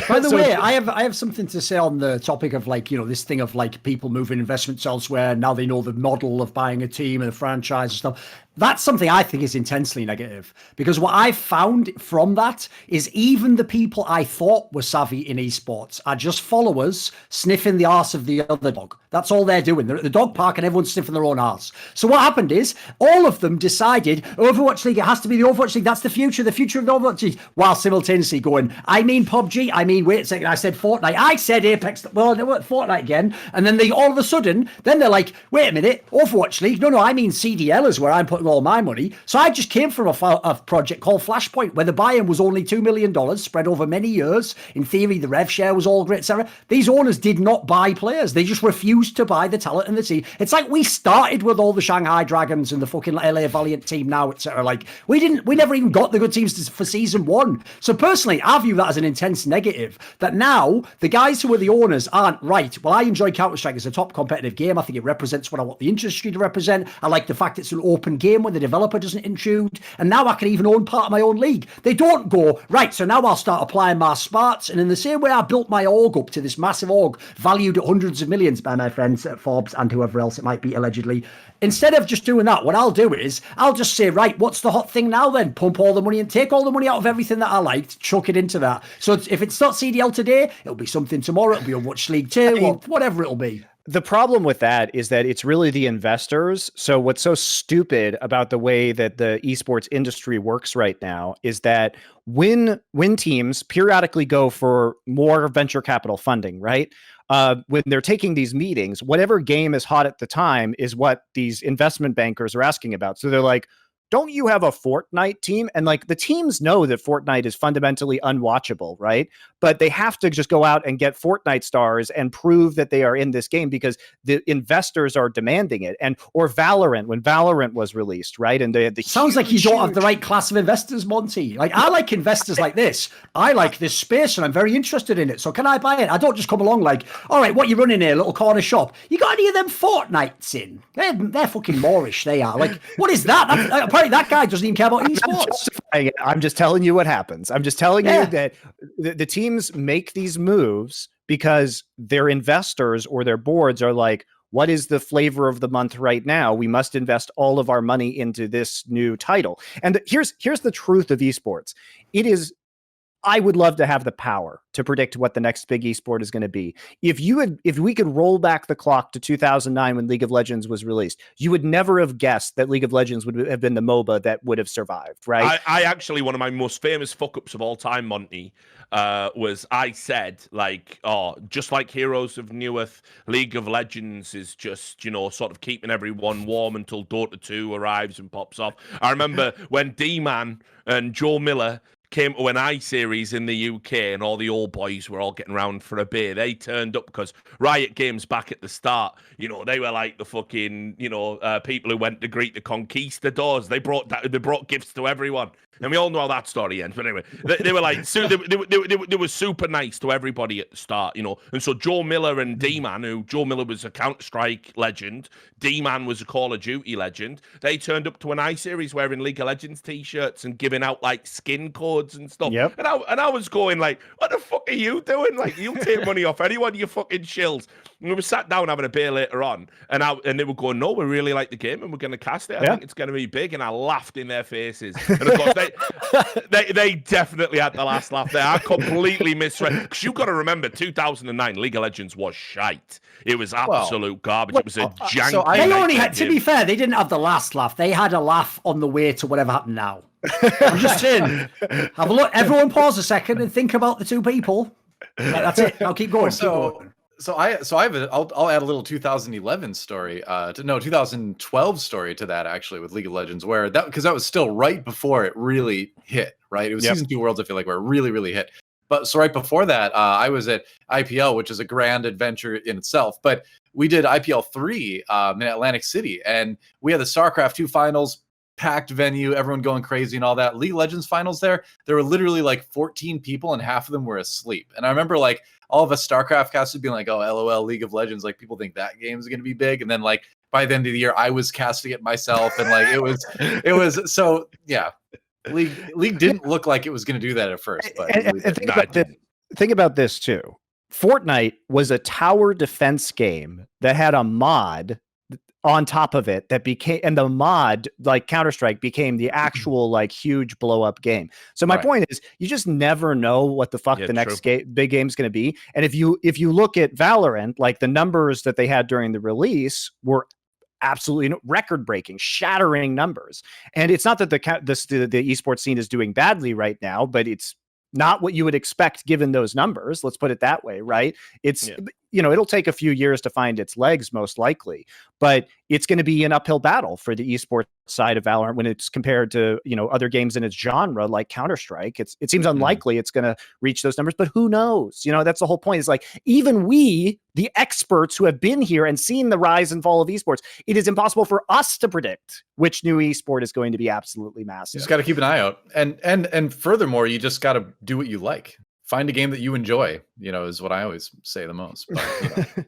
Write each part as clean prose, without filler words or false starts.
By the way, I have something to say on the topic of like, this thing of like people moving investments elsewhere. Now they know the model of buying a team and a franchise and stuff. That's something I think is intensely negative, because what I found from that is even the people I thought were savvy in esports are just followers sniffing the arse of the other dog. That's all they're doing. They're at the dog park and everyone's sniffing their own arse. So what happened is all of them decided Overwatch League, it has to be the Overwatch League. That's the future of the Overwatch League. While simultaneously going, I mean PUBG, I mean, wait a second, I said Fortnite, I said Apex, well, they weren't Fortnite again. And then all of a sudden, then they're like, wait a minute, Overwatch League? No, I mean CDL is where I'm putting all my money. So I just came from a project called Flashpoint, where the buy-in was only $2 million spread over many years. In theory, the rev share was all great, etc. These owners did not buy players. They just refused to buy the talent and the team. It's like we started with all the Shanghai Dragons and the fucking LA Valiant team now, etc. Like we never even got the good teams for season one. So personally, I view that as an intense negative, that now the guys who are the owners aren't right. Well, I enjoy Counter-Strike as a top competitive game. I think it represents what I want the industry to represent. I like the fact it's an open game where the developer doesn't intrude, and now I can even own part of my own league. They don't go, right, so now I'll start applying my smarts, and in the same way I built my org up to this massive org valued at hundreds of millions by my friends at Forbes and whoever else it might be, allegedly. Instead of just doing that, what I'll do is I'll just say, right, what's the hot thing now then? Pump all the money and take all the money out of everything that I liked, chuck it into that. So if it's not CDL today, it'll be something tomorrow, it'll be a Watch League 2, or whatever it'll be. The problem with that is that it's really the investors. So what's so stupid about the way that the esports industry works right now is that when teams periodically go for more venture capital funding, right? When they're taking these meetings, whatever game is hot at the time is what these investment bankers are asking about. So they're like, don't you have a Fortnite team? And like the teams know that Fortnite is fundamentally unwatchable, right? But they have to just go out and get Fortnite stars and prove that they are in this game because the investors are demanding it. Or Valorant, when Valorant was released, right? And they had the sounds like you don't have the right class of investors, Monty. Like I like investors like this. I like this space and I'm very interested in it. So can I buy it? I don't just come along like, all right, what you running here, little corner shop? You got any of them Fortnites in? They're fucking Moorish. They are. Like, what is that? Apparently that guy doesn't even care about esports. I'm just telling you what happens. I'm just telling you that the teams make these moves because their investors or their boards are like, what is the flavor of the month right now? We must invest all of our money into this new title. And here's the truth of esports. I would love to have the power to predict what the next big esport is going to be. If we could roll back the clock to 2009 when League of Legends was released, you would never have guessed that League of Legends would have been the MOBA that would have survived, right? I actually, one of my most famous fuck-ups of all time, Monty, was I said, like, just like Heroes of Newerth, League of Legends is just, sort of keeping everyone warm until Dota 2 arrives and pops off. I remember when D-Man and Joe Miller came to an I-Series in the UK and all the old boys were all getting around for a beer. They turned up because Riot Games back at the start, they were like the fucking, people who went to greet the conquistadors. They brought gifts to everyone. And we all know how that story ends. But anyway, they were like, they were super nice to everybody at the start, And so Joe Miller and D-Man, Joe Miller was a Counter-Strike legend, D-Man was a Call of Duty legend. They turned up to an I-Series wearing League of Legends t-shirts and giving out like skin codes and stuff. Yep. And I was going like, what the fuck are you doing? Like, you take money off anyone, you fucking shills. And we were sat down having a beer later on, and they were going, no, we really like the game and we're going to cast it. I think it's going to be big. And I laughed in their faces. And of course, they definitely had the last laugh there. I completely misread. Because you've got to remember, 2009, League of Legends was shite. It was absolute garbage. It was a janky. So they only had, to be fair, they didn't have the last laugh. They had a laugh on the way to whatever happened now. I'm just saying. Have a look. Everyone pause a second and think about the two people. That's it. I'll keep going. I'll add a little 2011 story, 2012 story to that actually with League of Legends, because that was still right before it really hit, right? It was Season 2 Worlds, I feel like, where it really, really hit. But so right before that, I was at IPL, which is a grand adventure in itself. But we did IPL 3 in Atlantic City, and we had the StarCraft 2 finals, packed venue, everyone going crazy and all that. League of Legends finals there were literally like 14 people and half of them were asleep. And I remember like all of us StarCraft casters being like, oh, LOL, League of Legends, like people think that game is going to be big. And then like by the end of the year, I was casting it myself. And like, it was so, yeah. League didn't look like it was going to do that at first. But think about this too. Fortnite was a tower defense game that had a mod on top of it that became, and the mod, like Counter-Strike, became the actual like huge blow up game. So my point is, you just never know what the fuck the next big game is going to be. And if you look at Valorant, like the numbers that they had during the release were absolutely record breaking, shattering numbers. And it's not that the esports scene is doing badly right now, but it's not what you would expect given those numbers. Let's put it that way, right? It's, it'll take a few years to find its legs, most likely, but it's going to be an uphill battle for the esports side of Valorant when it's compared to, other games in its genre, like Counter-Strike. It seems unlikely it's going to reach those numbers, but who knows? That's the whole point. Is like, even we, the experts who have been here and seen the rise and fall of esports, it is impossible for us to predict which new esport is going to be absolutely massive. You just got to keep an eye out. And furthermore, you just got to do what you like. Find a game that you enjoy, is what I always say the most. But,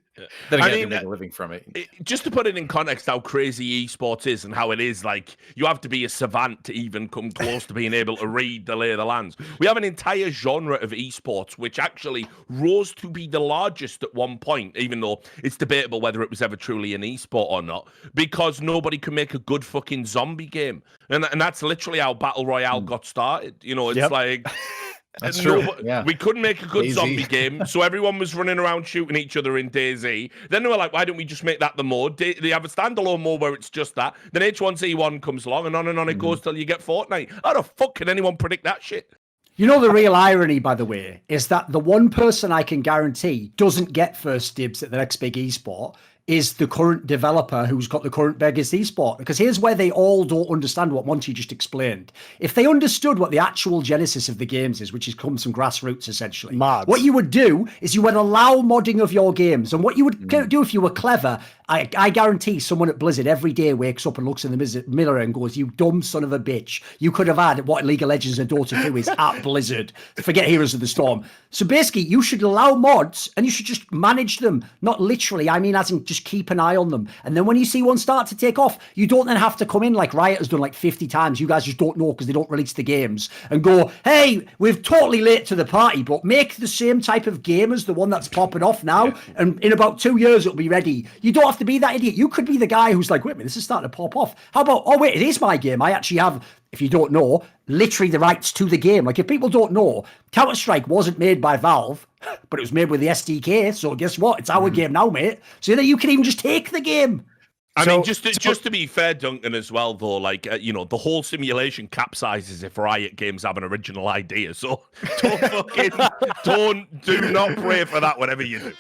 then again, you make a living from it. Just to put it in context, how crazy esports is and how it is, like, you have to be a savant to even come close to being able to read the lay of the lands. We have an entire genre of esports which actually rose to be the largest at one point, even though it's debatable whether it was ever truly an esport or not, because nobody could make a good fucking zombie game. And that's literally how Battle Royale got started. It's like... That's true. We couldn't make a good zombie game, so everyone was running around shooting each other in DayZ. Then they were like, why don't we just make that the mode? They have a standalone mode where it's just that. Then H1Z1 comes along, and on it goes till you get Fortnite. How the fuck can anyone predict that shit? The real irony, by the way, is that the one person I can guarantee doesn't get first dibs at the next big esport is the current developer who's got the current biggest esport. Because here's where they all don't understand what Monty just explained. If they understood what the actual genesis of the games is, which comes from grassroots, essentially, mods. What you would do is you would allow modding of your games. And what you would do if you were clever, I guarantee someone at Blizzard every day wakes up and looks in the mirror and goes, you dumb son of a bitch. You could have had what League of Legends and Dota 2 is at Blizzard. Forget Heroes of the Storm. So basically, you should allow mods and you should just manage them. Not literally, I mean as in just keep an eye on them. And then when you see one start to take off, you don't then have to come in like Riot has done like 50 times. You guys just don't know because they don't release the games and go, hey, we're totally late to the party, but make the same type of game as the one that's popping off now. And in about 2 years, it'll be ready. You don't have to be that idiot. You could be the guy who's like, wait a minute, this is starting to pop off. How about, oh wait, it is my game. I actually have, if you don't know, literally the rights to the game. Like if people don't know, Counter-Strike wasn't made by Valve, but it was made with the SDK. So guess what? It's our game now, mate. So that you can even just take the game. I mean, just to be fair, Duncan, as well, though, like, the whole simulation capsizes if Riot Games have an original idea. So do not pray for that, whatever you do.